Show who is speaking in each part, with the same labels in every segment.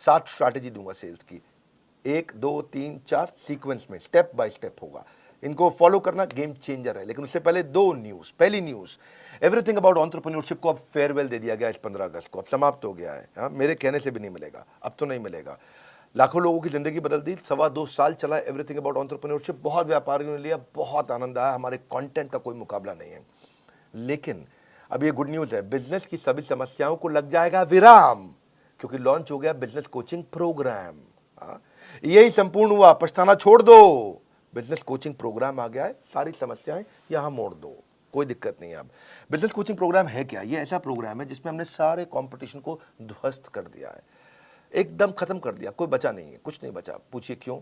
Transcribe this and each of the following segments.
Speaker 1: 7 strategy दूंगा sales की, 1 2 3 4 sequence में, स्टेप बाय स्टेप होगा। इनको फॉलो करना गेम चेंजर है। लेकिन उससे पहले 2 न्यूज़। पहली न्यूज़, एवरीथिंग अबाउट एंटरप्रेन्योरशिप को अब फेयरवेल दे दिया गया इस 15 अगस्त को, अब समाप्त हो गया है। हाँ, मेरे कहने से भी नहीं मिलेगा, अब तो नहीं मिलेगा। लाखों लोगों की जिंदगी बदल दी, 2.25 साल चला एवरीथिंग अबाउट एंटरप्रेन्योरशिप, बहुत व्यापारियों ने लिया, बहुत आनंद आया, हमारे कंटेंट का कोई मुकाबला नहीं है। लेकिन अब ये गुड न्यूज़ है, बिजनेस की सभी समस्याओं को लग जाएगा विराम, क्योंकि लॉन्च हो गया बिजनेस कोचिंग प्रोग्राम। यही संपूर्ण हुआ, पछताना छोड़ दो, बिजनेस कोचिंग प्रोग्राम आ गया है, सारी समस्याएं यहां मोड़ दो, कोई दिक्कत नहीं है। अब बिजनेस कोचिंग प्रोग्राम है क्या? ये ऐसा प्रोग्राम है जिसमें हमने सारे कंपटीशन को ध्वस्त कर दिया है, एकदम खत्म कर दिया, कोई बचा नहीं है, कुछ नहीं बचा। पूछिए क्यों?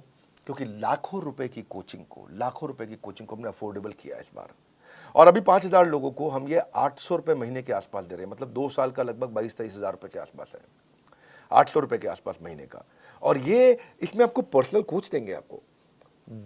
Speaker 1: क्योंकि लाखों रुपए की कोचिंग को हमने अफोर्डेबल किया इस बार। और अभी 5,000 लोगों को हम ये 800 रुपए महीने के आसपास दे रहे हैं, मतलब 2 साल का लगभग 22-23 हज़ार रुपए के आसपास है, 800 रुपए के आसपास महीने का। और ये इसमें आपको पर्सनल कोच देंगे, आपको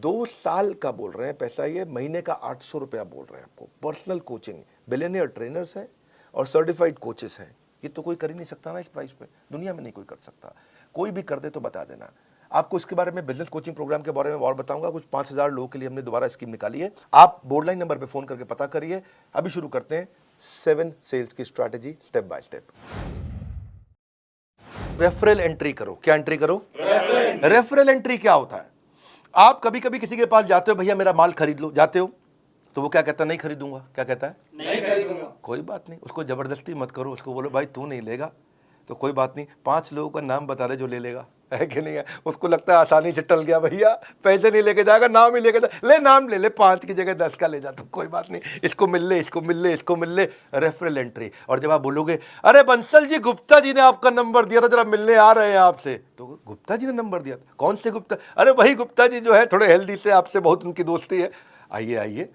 Speaker 1: 2 साल का बोल रहे हैं पैसा, ये महीने का 800 रुपया बोल रहे हैं आपको, पर्सनल कोचिंग। बिलियनियर ट्रेनर्स हैं और सर्टिफाइड कोचेस हैं, ये तो कोई कर ही नहीं सकता ना इस प्राइस पे, दुनिया में नहीं कोई कर सकता। कोई भी कर दे तो बता देना। आपको इसके बारे में, बिजनेस कोचिंग प्रोग्राम के बारे में और बताऊंगा। कुछ 5,000 लोगों के लिए हमने दोबारा स्कीम निकाली है, आप बोर्ड लाइन नंबर पे फोन करके पता करिए। अभी शुरू करते हैं 7 सेल्स की strategy, step by step. Referral entry करो। क्या एंट्री करो? रेफरल एंट्री क्या होता है? आप कभी कभी किसी के पास जाते हो, भैया मेरा माल खरीद लो, जाते हो तो वो क्या कहता है? नहीं खरीदूंगा। क्या कहता है? नहीं खरीदूंगा। कोई बात नहीं, उसको जबरदस्ती मत करो, उसको बोलो भाई तू नहीं लेगा तो कोई बात नहीं, 5 लोगों का नाम बता रहे जो ले लेगा, है कि नहीं है? उसको लगता है आसानी से टल गया, भैया पैसे नहीं लेके जाएगा, नाम ही लेके जा, ले नाम ले ले, 5 की जगह 10 का ले जा, तो कोई बात नहीं, इसको मिल ले, इसको मिल ले, इसको मिल ले, रेफरल एंट्री। और जब आप बोलोगे अरे बंसल जी, गुप्ता जी ने आपका नंबर दिया था, जरा मिलने आ रहे हैं आपसे, तो गुप्ता जी ने नंबर दिया था? कौन से गुप्ता? अरे वही गुप्ता जी जो है थोड़े हेल्दी से, आपसे बहुत उनकी दोस्ती है, आइए आइए।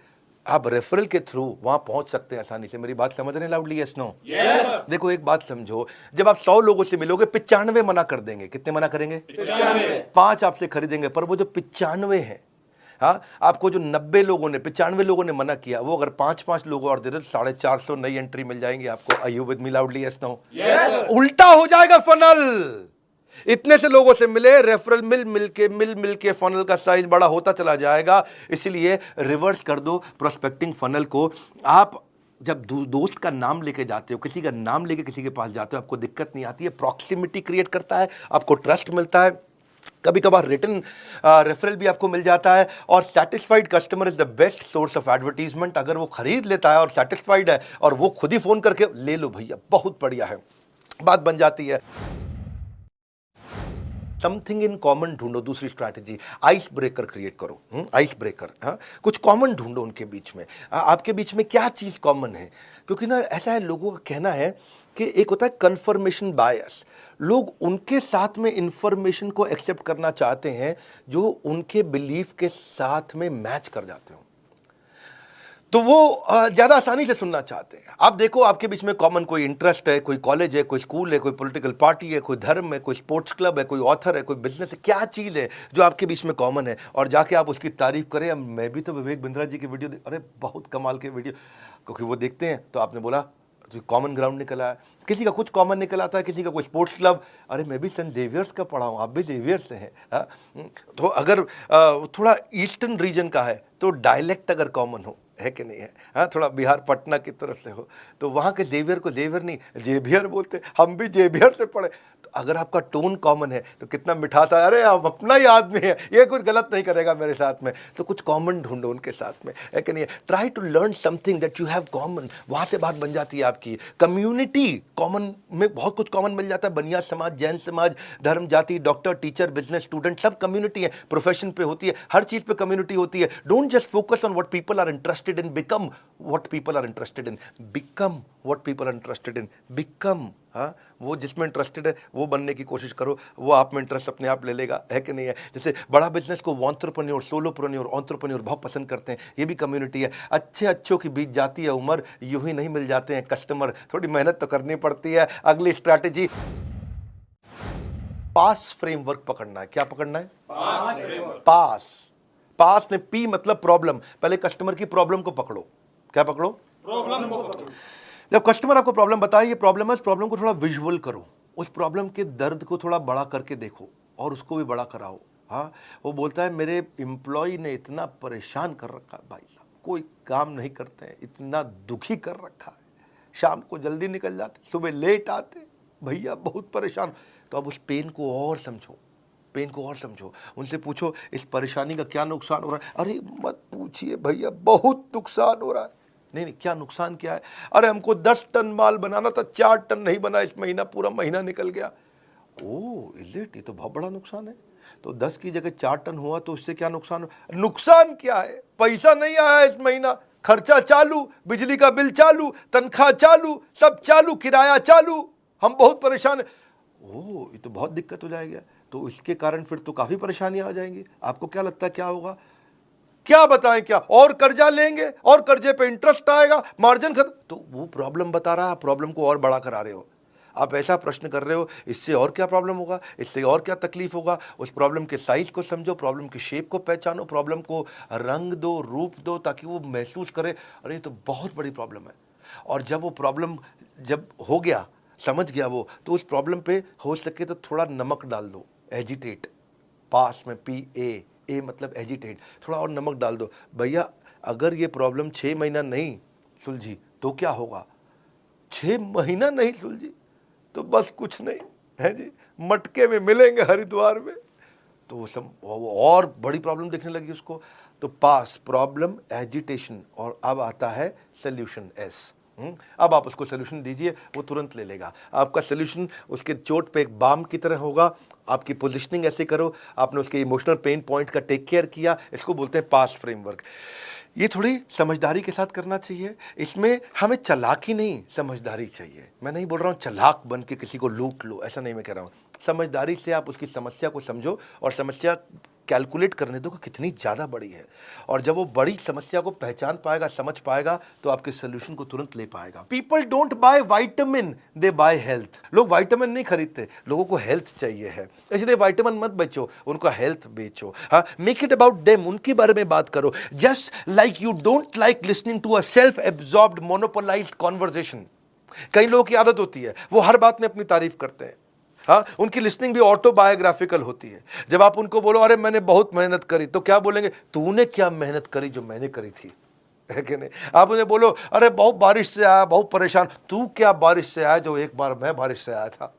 Speaker 1: आप रेफरल के थ्रू वहां पहुंच सकते हैं आसानी से। मेरी बात समझ रहे हैं लाउडली? Yes no? यस। देखो एक बात समझो, जब आप 100 लोगों से मिलोगे, 95 मना कर देंगे। कितने मना करेंगे? 95। 5 आपसे खरीदेंगे, पर वो जो 95 है, हाँ, आपको जो 90 लोगों ने, 95 लोगों ने मना किया, वो अगर 5-5 लोग और दे दे तो 450 नई एंट्री मिल जाएंगी आपको। Are you with me loudly? Yes no? Yes. उल्टा हो जाएगा फनल। इतने से लोगों से मिले, रेफरल मिल के फनल का साइज बड़ा होता चला जाएगा। इसलिए रिवर्स कर दो प्रोस्पेक्टिंग फनल को। आप जब दोस्त का नाम लेके जाते हो, किसी का नाम लेके किसी के पास जाते हो, आपको दिक्कत नहीं आती है, प्रॉक्सिमिटी क्रिएट करता है, आपको ट्रस्ट मिलता है, कभी कभार रिटर्न रेफरल भी आपको मिल जाता है। और satisfied customer is the best source of advertisement. अगर वो खरीद लेता है और सेटिस्फाइड है और वो खुद ही फोन करके ले लो भैया, बहुत बढ़िया है, बात बन जाती है। समथिंग इन कॉमन ढूंढो। दूसरी स्ट्रैटेजी, आइस ब्रेकर क्रिएट करो। आइस ब्रेकर, हाँ, कुछ कॉमन ढूंढो उनके बीच में। आपके बीच में क्या चीज कॉमन है? क्योंकि ना ऐसा है, लोगों का कहना है कि एक होता है कंफर्मेशन बायस, लोग उनके साथ में इंफॉर्मेशन को एक्सेप्ट करना चाहते हैं जो उनके बिलीफ के साथ में मैच कर जाते हो, तो वो ज्यादा आसानी से सुनना चाहते हैं। आप देखो, आपके बीच में कॉमन कोई इंटरेस्ट है, कोई कॉलेज है, कोई स्कूल है, कोई पॉलिटिकल पार्टी है, कोई धर्म है, कोई स्पोर्ट्स क्लब है, कोई ऑथर है, कोई बिजनेस है, क्या चीज़ है जो आपके बीच में कॉमन है? और जाके आप उसकी तारीफ करें। मैं भी तो विवेक बिंद्रा जी की वीडियो, अरे बहुत कमाल के वीडियो, क्योंकि वो देखते हैं। तो आपने बोला तो कॉमन ग्राउंड निकला है, किसी का कुछ कॉमन निकल आता है, किसी का कोई स्पोर्ट्स क्लब, अरे मैं भी सेंट जेवियर्स का पढ़ा हूँ, आप भी जेवियर्स से हैं। तो अगर थोड़ा ईस्टर्न रीजन का है तो डायलेक्ट अगर कॉमन हो, है कि नहीं है? हाँ, थोड़ा बिहार पटना की तरफ से हो तो वहाँ के जेवियर को जेवियर नहीं जेवियर बोलते, हम भी जेवियर से पढ़े। तो अगर आपका टोन कॉमन है तो कितना मिठास है, अरे आप अपना ही आदमी है, ये कुछ गलत नहीं करेगा मेरे साथ में। तो कुछ कॉमन ढूंढो उनके साथ में, है कि नहीं? Try to learn something that you have common, वहाँ से बात बन जाती है आपकी। कम्युनिटी कॉमन में बहुत कुछ कॉमन मिल जाता है। बनिया समाज, जैन समाज, धर्म, जाति, डॉक्टर, टीचर, बिजनेस, स्टूडेंट, सब कम्युनिटी है। प्रोफेशन पे होती है, हर चीज़ पे कम्युनिटी होती है। Don't just focus on what people are interested in, become what people are interested in. Become what people are interested in, become, हाँ, वो जिसमें इंटरेस्टेड है वो बनने की कोशिश करो, वो आप में इंटरेस्ट अपने आप ले लेगा, है कि नहीं है? जैसे बड़ा बिजनेस को एंटरप्रेन्योर, सोलोप्रेन्योर, एंटरप्रेन्योर बहुत पसंद करते हैं, ये भी कम्युनिटी है। अच्छों की बीत जाती है उम्र, यूं ही नहीं मिल जाते हैं कस्टमर, थोड़ी मेहनत तो करनी पड़ती है। अगली स्ट्रैटेजी, पास फ्रेमवर्क पकड़ना है। क्या पकड़ना है? पास। पास में पी मतलब प्रॉब्लम, पहले कस्टमर की प्रॉब्लम को पकड़ो। क्या पकड़ो? प्रॉब्लम को पकड़ो। जब कस्टमर आपको प्रॉब्लम बताए, ये प्रॉब्लम है, इस प्रॉब्लम को थोड़ा विजुअल करो, उस प्रॉब्लम के दर्द को थोड़ा बड़ा करके देखो और उसको भी बड़ा कराओ। हाँ, वो बोलता है मेरे एम्प्लॉय ने इतना परेशान कर रखा है भाई साहब, कोई काम नहीं करते हैं, इतना दुखी कर रखा है, शाम को जल्दी निकल जाते, सुबह लेट आते, भैया बहुत परेशान। तो अब उस पेन को और समझो, पेन को और समझो, उनसे पूछो इस परेशानी का क्या नुकसान हो रहा है। अरे मत पूछिए भैया, बहुत नुकसान हो रहा है। नहीं, क्या नुकसान क्या है? अरे हमको 10 टन माल बनाना था, 4 टन नहीं बना, इस महीना पूरा महीना निकल गया। ओह इज इट, ये तो बहुत बड़ा नुकसान है। तो 10 की जगह 4 टन हुआ तो इससे क्या नुकसान? नुकसान क्या है? पैसा नहीं आया इस महीना, खर्चा चालू, बिजली का बिल चालू, तनख्वाह चालू, सब चालू, किराया चालू, हम बहुत परेशान है। ओह ये तो बहुत दिक्कत हो जाएगी। तो इसके कारण फिर तो काफी परेशानियां आ जाएंगी। आपको क्या लगता है क्या होगा? क्या बताएं क्या? और कर्जा लेंगे और कर्जे पे इंटरेस्ट आएगा, मार्जिन खत्म। तो वो प्रॉब्लम बता रहा है, प्रॉब्लम को और बड़ा करा रहे हो। आप ऐसा प्रश्न कर रहे हो, इससे और क्या प्रॉब्लम होगा, इससे और क्या तकलीफ होगा। उस प्रॉब्लम के साइज को समझो, प्रॉब्लम की शेप को पहचानो, प्रॉब्लम को रंग दो, रूप दो, ताकि वो महसूस करे अरे ये तो बहुत बड़ी प्रॉब्लम है। और जब वो प्रॉब्लम जब हो गया, समझ गया वो, तो उस प्रॉब्लम पे हो सके तो थोड़ा नमक डाल दो, एजिटेट, पास में PA मतलब एजिटेट, थोड़ा और नमक डाल दो। भैया अगर ये प्रॉब्लम 6 महीना नहीं सुलझी तो क्या होगा? 6 महीना नहीं सुलझी तो बस कुछ नहीं है जी, मटके में मिलेंगे हरिद्वार में। तो वो और बड़ी प्रॉब्लम देखने लगी उसको। तो पास, प्रॉब्लम, एजिटेशन, और अब आता है सोल्यूशन S। अब आप उसको सोल्यूशन दीजिए, वो तुरंत ले लेगा। आपका सोल्यूशन उसके चोट पे एक बाम की तरह होगा। आपकी पोजीशनिंग ऐसे करो, आपने उसके इमोशनल पेन पॉइंट का टेक केयर किया, इसको बोलते हैं पास फ्रेमवर्क। ये थोड़ी समझदारी के साथ करना चाहिए। इसमें हमें चालाकी नहीं, समझदारी चाहिए। मैं नहीं बोल रहा हूँ चालाक बन के किसी को लूट लो, ऐसा नहीं मैं कह रहा हूँ। समझदारी से आप उसकी समस्या को समझो और समस्या कैलकुलेट करने दो कि कितनी ज़्यादा बड़ी है। और जब वो बड़ी समस्या को पहचान पाएगा, समझ पाएगा, तो आपके सोल्यूशन को तुरंत ले पाएगा। People don't buy vitamin, they by health. लोग वाइटामिन नहीं खरीदते, लोगों को हेल्थ चाहिए है, इसलिए वाइटामिन मत बेचो, उनका हेल्थ बेचो। हाँ, मेक इट अबाउट देम, उनके बारे में बात करो। Just like you don't like listening to a self absorbed monopolised conversation. कई लोगों की आदत होती है, वो हर बात में अपनी तारीफ करते हैं। हाँ, उनकी लिसनिंग भी ऑटोबायोग्राफिकल होती है। जब आप उनको बोलो अरे मैंने बहुत मेहनत करी, तो क्या बोलेंगे? तूने क्या मेहनत करी जो मैंने करी थी, है कि नहीं? आप उन्हें बोलो अरे बहुत बारिश से आया, बहुत परेशान, तू क्या बारिश से आया जो एक बार मैं बारिश से आया था।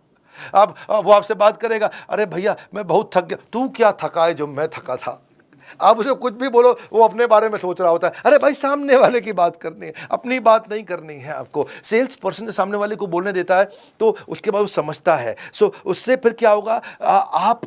Speaker 1: अब वो आपसे बात करेगा, अरे भैया मैं बहुत थक गया, तू क्या थका है जो मैं थका था। आप उसे कुछ भी बोलो, वो अपने बारे में सोच रहा होता है। अरे भाई सामने वाले की बात करनी है, अपनी बात नहीं करनी है आपको। सेल्स पर्सन सामने वाले को बोलने देता है तो उसके बाद वो समझता है। सो उससे फिर क्या होगा? आप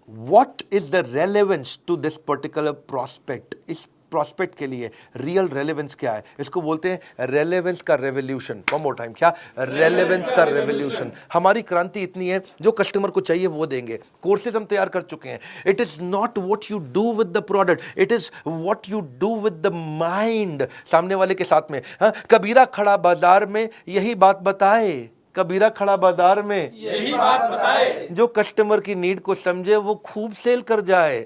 Speaker 1: what is the relevance to this particular prospect, इस प्रोस्पेक्ट के लिए रियल रेलेवेंस क्या है, इसको बोलते हैं रेलेवेंस का रेवोल्यूशन। वन मोर टाइम, क्या? रेलेवेंस का रेवोल्यूशन। हमारी क्रांति इतनी है, जो कस्टमर को चाहिए वो देंगे। कोर्सेज हम तैयार कर चुके हैं। It is not what you do with the product, it is what you do with the mind सामने वाले के साथ में। हाँ, कबीरा खड़ा बाजार में यही बात बताए, कबीरा खड़ा बाजार में यही बात बताए, जो कस्टमर की नीड को समझे वो खूब सेल कर जाए,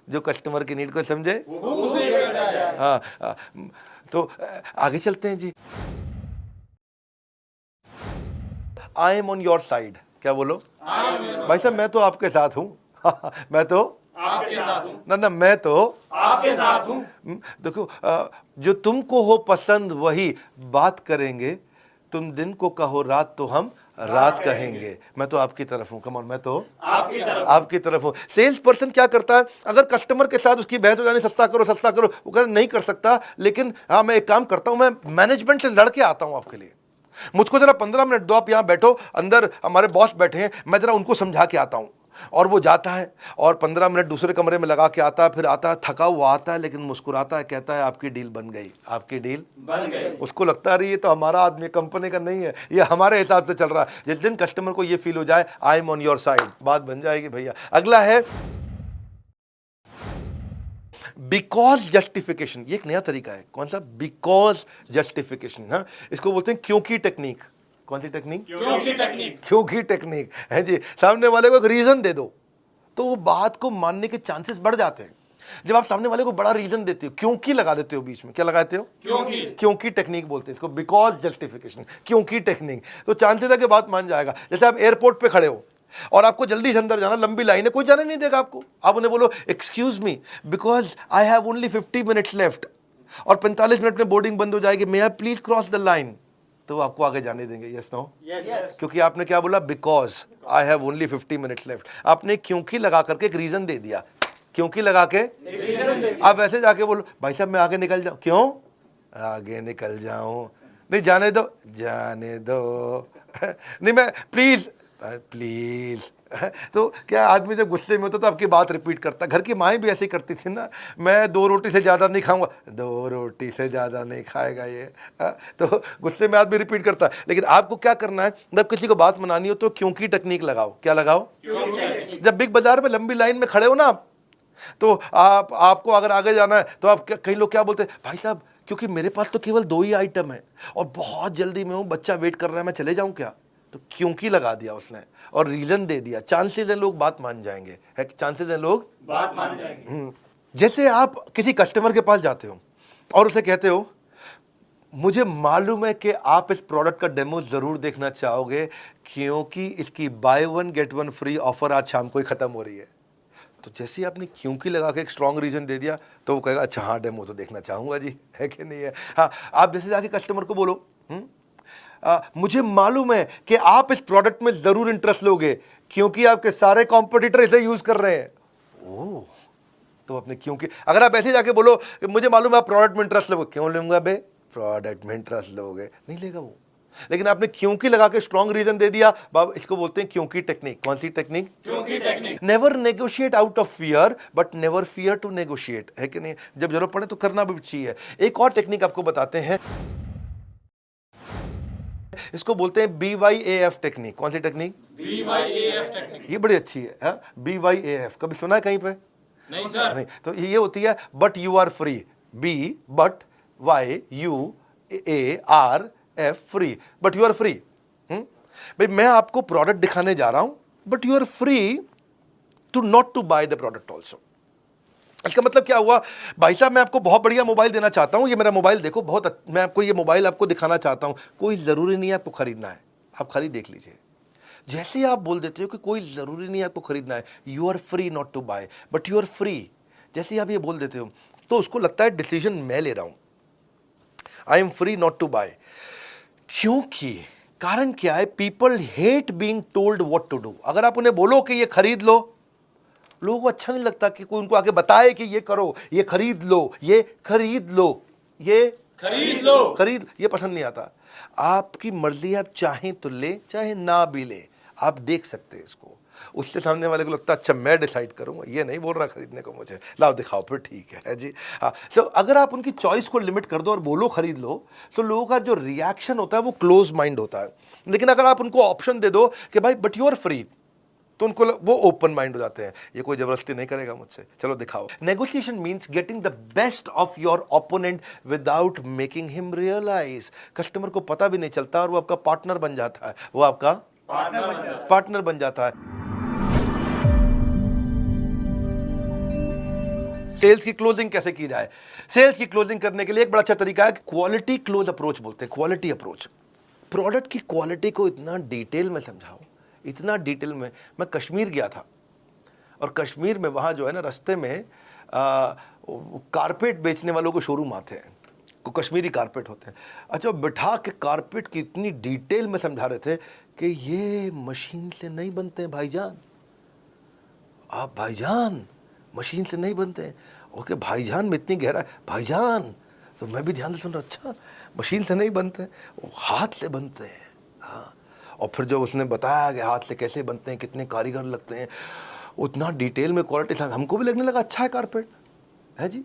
Speaker 1: जो कस्टमर की नीड को समझे खूब सेल कर जाए। हाँ, तो आगे चलते हैं जी। I am on your side. क्या बोलो? भाई साहब मैं तो आपके साथ हूं। मैं तो आपके साथ हूं। ना मैं तो आपके साथ हूं। देखो, जो तुमको हो पसंद वही बात करेंगे, तुम दिन को कहो रात तो हम रात कहेंगे। मैं तो आपकी तरफ हूं। कम ऑन, मैं तो आपकी तरफ हूं। सेल्स पर्सन क्या करता है? अगर कस्टमर के साथ उसकी बहस हो जानी, सस्ता करो सस्ता करो, वो कहना नहीं कर सकता, लेकिन हाँ मैं एक काम करता हूं, मैं मैनेजमेंट से लड़के आता हूं आपके लिए, मुझको जरा 15 मिनट दो, आप यहां बैठो, अंदर हमारे बॉस बैठे हैं, मैं जरा उनको समझा के आता हूं। और वो जाता है और 15 मिनट दूसरे कमरे में लगा के आता है, फिर आता है थका हुआ आता है, लेकिन मुस्कुराता है, कहता है आपकी डील बन गई, आपकी डील बन गई। उसको लगता है ये तो हमारा आदमी, कंपनी का नहीं है, ये हमारे हिसाब से चल रहा है। जिस दिन कस्टमर को ये फील हो जाए आई एम ऑन योर साइड, बात बन जाएगी भैया। अगला है बिकॉज जस्टिफिकेशन। ये एक नया तरीका है। कौन सा? Because justification. हाँ, इसको बोलते हैं क्योंकि टेक्निक। कौन सी टेक्निक? क्योंकि टेक्निक। क्योंकि टेक्निक है जी। सामने वाले को एक रीजन दे दो तो वो बात को मानने के चांसेस बढ़ जाते हैं। जब आप सामने वाले को बड़ा रीजन देते हो, क्योंकि लगा देते हो बीच में, क्या लगाते हो? क्योंकि टेक्निक बोलते हैं इसको, बिकॉज जस्टिफिकेशन, क्योंकि टेक्निक। तो चांसेस है कि बात मान जाएगा। जैसे आप एयरपोर्ट पे खड़े हो और आपको जल्दी से अंदर जाना, लंबी लाइन है, कोई जाने नहीं देगा आपको। आप उन्हें बोलो excuse me because I have only 50 minutes left और 45 मिनट में बोर्डिंग बंद हो जाएगी, may I please cross the line, तो वो आपको आगे जाने देंगे। Yes no? क्योंकि आपने क्या बोला? Because I have only 50 minutes left. आपने क्योंकि लगा करके एक रीजन दे दिया, क्योंकि लगा के आप ऐसे जाके बोलो भाई साहब मैं आगे निकल जाऊं, क्यों आगे निकल जाऊं? नहीं जाने दो, जाने दो नहीं मैं प्लीज प्लीज। तो क्या आदमी जब गुस्से में होता तो आपकी बात रिपीट करता। घर की माएँ भी ऐसे करती थी ना, मैं 2 रोटी से ज़्यादा नहीं खाऊंगा, 2 रोटी से ज़्यादा नहीं खाएगा ये। तो गुस्से में आदमी रिपीट करता है। लेकिन आपको क्या करना है, जब किसी को बात मनानी हो तो क्योंकि टेक्निक लगाओ। क्या लगाओ? जब बिग बाजार में लंबी लाइन में खड़े हो ना आप, तो आपको अगर आगे जाना है तो आप कई लोग क्या बोलते हैं, भाई साहब क्योंकि मेरे पास तो केवल 2 ही आइटम है और बहुत जल्दी में हूँ, बच्चा वेट कर रहा है, मैं चले जाऊँ क्या? तो क्योंकि लगा दिया उसने और रीजन दे दिया। चांसेस है लोग बात मान जाएंगे, है चांसेस है लोग बात मान जाएंगे। जैसे आप किसी कस्टमर के पास जाते हो और उसे कहते हो मुझे मालूम है कि आप इस प्रोडक्ट का डेमो जरूर देखना चाहोगे क्योंकि इसकी बाय 1 गेट 1 फ्री ऑफर आज शाम को ही खत्म हो रही है। तो जैसे ही आपने क्योंकि लगा के एक स्ट्रॉन्ग रीजन दे दिया तो वो कहेगा अच्छा हाँ डेमो तो देखना चाहूंगा जी, है कि नहीं है? हाँ, आप जैसे जाके कस्टमर को बोलो मुझे मालूम है कि आप इस प्रोडक्ट में जरूर इंटरेस्ट लोगे क्योंकि आपके सारे कॉम्पिटिटर इसे यूज कर रहे हैं। ओह, तो अपने क्योंकि अगर आप ऐसे जाके बोलो मुझे मालूम है आप प्रोडक्ट में इंटरेस्ट लोगे, क्यों लूंगा बे, प्रोडक्ट में इंटरेस्ट लोगे, नहीं लेगा वो। लेकिन आपने क्योंकि लगा के स्ट्रॉन्ग रीजन दे दिया, बाबा इसको बोलते हैं क्योंकि टेक्निक। कौन सी टेक्निक? क्योंकि technique. Never negotiate out of fear but never fear to negotiate, है कि नहीं? जब जरूरत पड़े तो करना भी चाहिए। एक और टेक्निक आपको बताते हैं, इसको बोलते हैं BYAF टेक्निक। कौन सी टेक्निक? BYAF technique. ये बड़ी अच्छी है। BYAF कभी सुना है कहीं पे? नहीं सर। नहीं, तो ये होती है but you are free. B but YUARF free, but you are free. भाई मैं आपको प्रोडक्ट दिखाने जा रहा हूं but you are free to not to buy the product also. इसका मतलब क्या हुआ, भाई साहब मैं आपको बहुत बढ़िया मोबाइल देना चाहता हूं, ये मेरा मोबाइल देखो, बहुत मैं आपको ये मोबाइल आपको दिखाना चाहता हूं, कोई ज़रूरी नहीं है आपको खरीदना है, आप खाली देख लीजिए। जैसे ही आप बोल देते हो कि कोई ज़रूरी नहीं है आपको खरीदना है, you are free not to buy but you are free, जैसे ही आप ये बोल देते हो तो उसको लगता है डिसीजन मैं ले रहा हूं, I am free not to buy. क्योंकि कारण क्या है, people hate being told what to do. अगर आप उन्हें बोलो कि ये खरीद लो, लोगों को अच्छा नहीं लगता कि कोई उनको आगे बताए कि ये करो, ये खरीद लो, ये खरीद लो, ये खरीद लो, ये पसंद नहीं आता। आपकी मर्जी, आप चाहें तो ले, चाहे ना भी ले, आप देख सकते हैं इसको। उससे सामने वाले को लगता है अच्छा मैं डिसाइड करूंगा, ये नहीं बोल रहा खरीदने को मुझे, लाओ दिखाओ फिर ठीक है जी। हाँ, सो अगर आप उनकी चॉइस को लिमिट कर दो और बोलो खरीद लो, तो लोगों का जो रिएक्शन होता है वो क्लोज माइंड होता है। लेकिन अगर आप उनको ऑप्शन दे दो कि भाई बट यू आर फ्री, तो उनको वो ओपन माइंड हो जाते हैं, ये कोई जबरदस्ती नहीं करेगा मुझसे, चलो दिखाओ। Negotiation means getting the best of your opponent without making him realise. Customer को पता भी नहीं चलता और वो आपका पार्टनर बन जाता है, वो आपका पार्टनर बन जाता है। सेल्स की क्लोजिंग कैसे की जाए? सेल्स की क्लोजिंग करने के लिए एक बड़ा अच्छा तरीका है, क्वालिटी क्लोज अप्रोच बोलते हैं, क्वालिटी अप्रोच। प्रोडक्ट की क्वालिटी को इतना डिटेल में समझाओ, इतना डिटेल में। मैं कश्मीर गया था और कश्मीर में वहाँ जो है ना, रास्ते में कारपेट बेचने वालों को शोरूम आते हैं, को कश्मीरी कारपेट होते हैं। अच्छा, बिठा के कारपेट की इतनी डिटेल में समझा रहे थे कि ये मशीन से नहीं बनते हैं भाईजान, आप भाईजान मशीन से नहीं बनते हैं। ओके भाईजान में इतनी गहरा, भाईजान, तो मैं भी ध्यान से सुन रहा, अच्छा मशीन से नहीं बनते, वो हाथ से बनते हैं। हाँ, और फिर जो उसने बताया कि हाथ से कैसे बनते हैं, कितने कारीगर लगते हैं, उतना डिटेल में क्वालिटी से हमको भी लगने लगा अच्छा है कारपेट, है जी।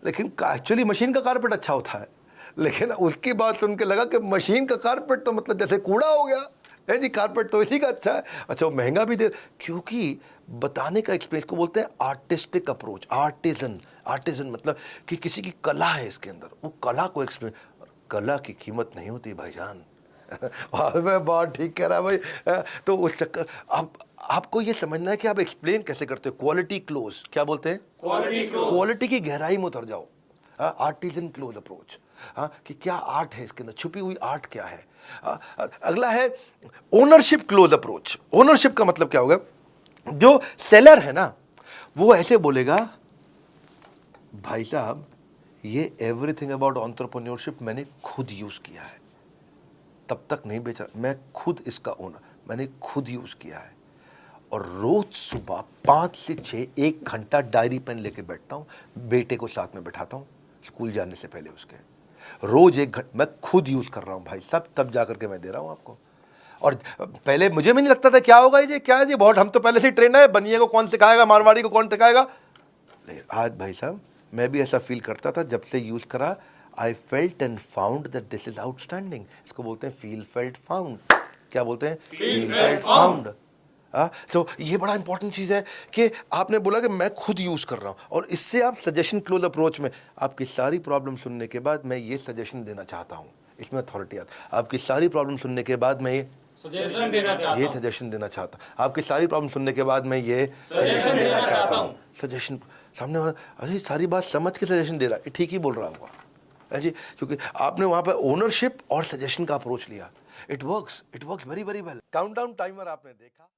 Speaker 1: लेकिन एक्चुअली मशीन का कारपेट अच्छा होता है, लेकिन उसकी बात सुन के लगा कि मशीन का कारपेट तो मतलब जैसे कूड़ा हो गया, है जी, कारपेट तो इसी का अच्छा है। अच्छा, वो महंगा भी दे, क्योंकि बताने का एक्सपीरियंस को बोलते हैं आर्टिस्टिक अप्रोच। आर्टिजन मतलब कि किसी की कला है इसके अंदर, वो कला को एक्सप्लेन। कला की कीमत नहीं होती भाईजान। मैं बहुत ठीक कह रहा भाई। तो उस चक्कर आपको ये समझना है कि आप एक्सप्लेन कैसे करते हो। क्वालिटी क्लोज, क्या बोलते हैं? क्वालिटी की गहराई में उतर जाओ। आर्टिजन क्लोज अप्रोच, कि क्या आर्ट है इसके अंदर, छुपी हुई आर्ट क्या है। अगला है ओनरशिप क्लोज अप्रोच। ओनरशिप का मतलब क्या होगा? जो सेलर है ना, वो ऐसे बोलेगा, भाई साहब ये एवरीथिंग अबाउट एंटरप्रेन्योरशिप मैंने खुद यूज किया है, तब तक नहीं बेचा, मैं खुद इसका ओनर, मैंने खुद यूज किया है। और रोज सुबह 5 से 6 1 घंटा डायरी पेन लेके बैठता हूँ, बेटे को साथ में बैठाता हूँ स्कूल जाने से पहले उसके, रोज 1 घंटा मैं खुद यूज कर रहा हूँ भाई साहब, तब जाकर के मैं दे रहा हूँ आपको। और पहले मुझे भी नहीं लगता था क्या होगा ये, क्या है ये, बहुत हम तो पहले से ही ट्रेन है, बनिए को कौन सिखाएगा, मारवाड़ी को कौन सिखाएगा। लेकिन आज भाई साहब मैं भी ऐसा फील करता था, जब से यूज करा I felt and found that this is outstanding. इसको बोलते हैं फील फेल्ट फाउंड। क्या बोलते हैं? Feel felt found. तो ये बड़ा इंपॉर्टेंट चीज़ है कि आपने बोला कि मैं खुद यूज़ कर रहा हूँ, और इससे आप सजेशन क्लोज अप्रोच में आपकी सारी प्रॉब्लम सुनने के बाद मैं ये सजेशन देना चाहता हूँ, इसमें अथॉरिटी आती। आपकी सारी प्रॉब्लम सुनने के बाद मैं ये सजेशन देना चाहता हूँ, आपकी सारी प्रॉब्लम सुनने के बाद मैं ये सजेशन देना चाहता हूँ। सजेशन सामने वाला अरे सारी बात समझ के सजेशन दे रहा है, ठीक ही बोल रहा होगा जी, क्योंकि आपने वहाँ पर ओनरशिप और सजेशन का अप्रोच लिया। It works very very well. Countdown timer आपने देखा।